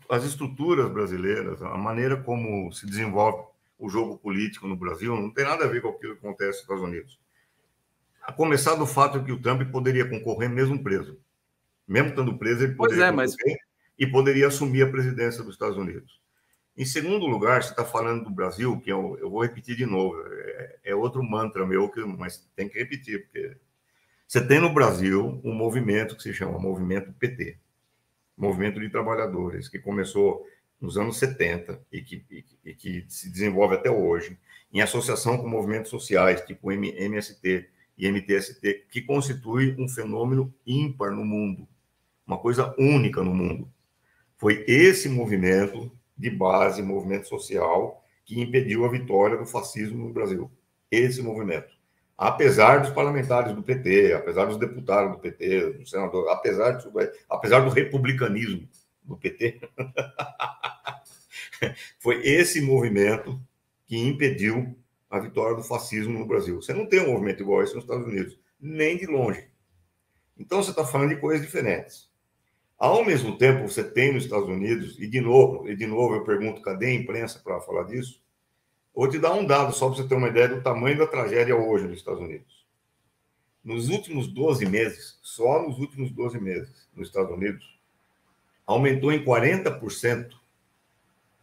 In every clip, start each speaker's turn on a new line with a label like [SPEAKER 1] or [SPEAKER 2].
[SPEAKER 1] as estruturas brasileiras, a maneira como se desenvolve o jogo político no Brasil, não tem nada a ver com aquilo que acontece nos Estados Unidos. A começar do fato de que o Trump poderia concorrer mesmo preso. Mesmo estando preso, ele poderia concorrer e poderia assumir a presidência dos Estados Unidos. Em segundo lugar, você está falando do Brasil, que eu vou repetir de novo, é outro mantra meu, mas tem que repetir, porque você tem no Brasil um movimento que se chama Movimento PT, Movimento de Trabalhadores, que começou nos anos 70 e que se desenvolve até hoje, em associação com movimentos sociais, tipo MST e MTST, que constitui um fenômeno ímpar no mundo, uma coisa única no mundo. Foi esse movimento de base, movimento social, que impediu a vitória do fascismo no Brasil. Esse movimento. Apesar dos parlamentares do PT, apesar dos deputados do PT, do senador, apesar do republicanismo do PT, foi esse movimento que impediu a vitória do fascismo no Brasil. Você não tem um movimento igual a esse nos Estados Unidos, nem de longe. Então, você está falando de coisas diferentes. Ao mesmo tempo, você tem nos Estados Unidos, e de novo eu pergunto, cadê a imprensa para falar disso? Vou te dar um dado só para você ter uma ideia do tamanho da tragédia hoje nos Estados Unidos. Nos últimos 12 meses, só nos últimos 12 meses, nos Estados Unidos, aumentou em 40%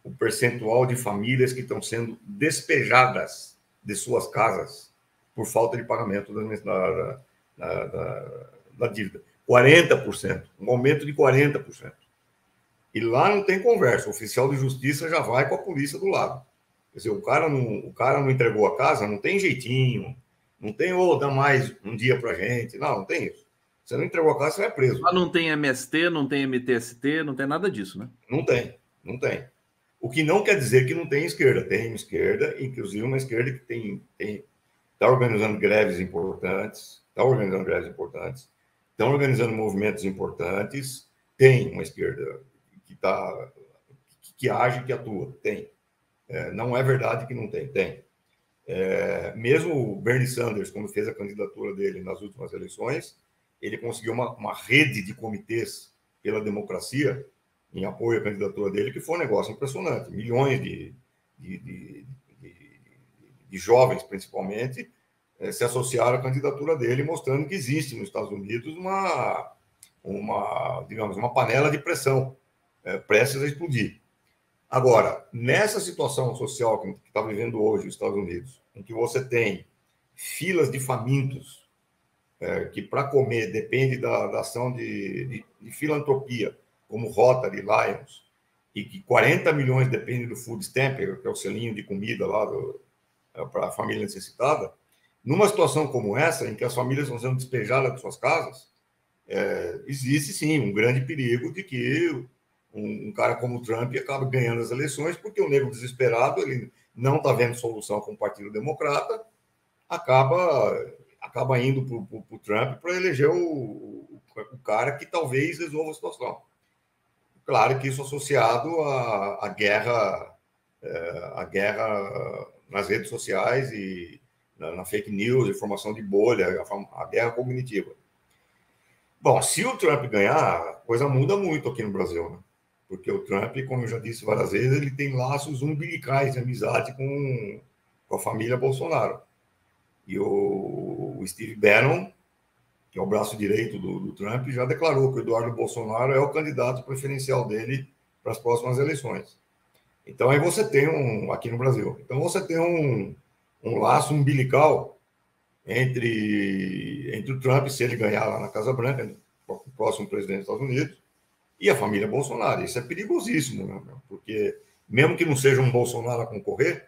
[SPEAKER 1] o percentual de famílias que estão sendo despejadas de suas casas por falta de pagamento da dívida. 40%, um aumento de 40%. E lá não tem conversa, o oficial de justiça já vai com a polícia do lado. Quer dizer, o cara não entregou a casa, não tem jeitinho, não tem, dá mais um dia pra gente. Não tem isso. Você não entregou a casa, você vai preso.
[SPEAKER 2] Lá não tem MST, não tem MTST, não tem nada disso, né?
[SPEAKER 1] Não tem. O que não quer dizer que não tem esquerda. Tem esquerda, inclusive uma esquerda que está organizando greves importantes, estão organizando movimentos importantes, tem uma esquerda que age, que atua, tem. Não é verdade que não tem. Mesmo o Bernie Sanders, quando fez a candidatura dele nas últimas eleições, ele conseguiu uma rede de comitês pela democracia em apoio à candidatura dele, que foi um negócio impressionante. Milhões de jovens, principalmente, se associaram à candidatura dele, mostrando que existe nos Estados Unidos uma panela de pressão prestes a explodir. Agora, nessa situação social que está vivendo hoje os Estados Unidos, em que você tem filas de famintos, que para comer depende da ação de filantropia, como Rotary, Lions, e que 40 milhões dependem do food stamp, que é o selinho de comida lá para a família necessitada, numa situação como essa, em que as famílias estão sendo despejadas de suas casas, existe sim um grande perigo de que um cara como o Trump acabe ganhando as eleições, porque o negro desesperado, ele não está vendo solução com o Partido Democrata, acaba indo para o Trump para eleger o cara que talvez resolva a situação. Claro que isso associado à guerra nas redes sociais e na fake news, informação de bolha, a guerra cognitiva. Bom, se o Trump ganhar, a coisa muda muito aqui no Brasil, né? Porque o Trump, como eu já disse várias vezes, ele tem laços umbilicais de amizade com a família Bolsonaro. E o Steve Bannon, que é o braço direito do Trump, já declarou que o Eduardo Bolsonaro é o candidato preferencial dele para as próximas eleições. Então, aí você tem aqui no Brasil, então você tem um laço umbilical entre o Trump, se ele ganhar lá na Casa Branca, o próximo presidente dos Estados Unidos, e a família Bolsonaro. Isso é perigosíssimo, né? Porque mesmo que não seja um Bolsonaro a concorrer,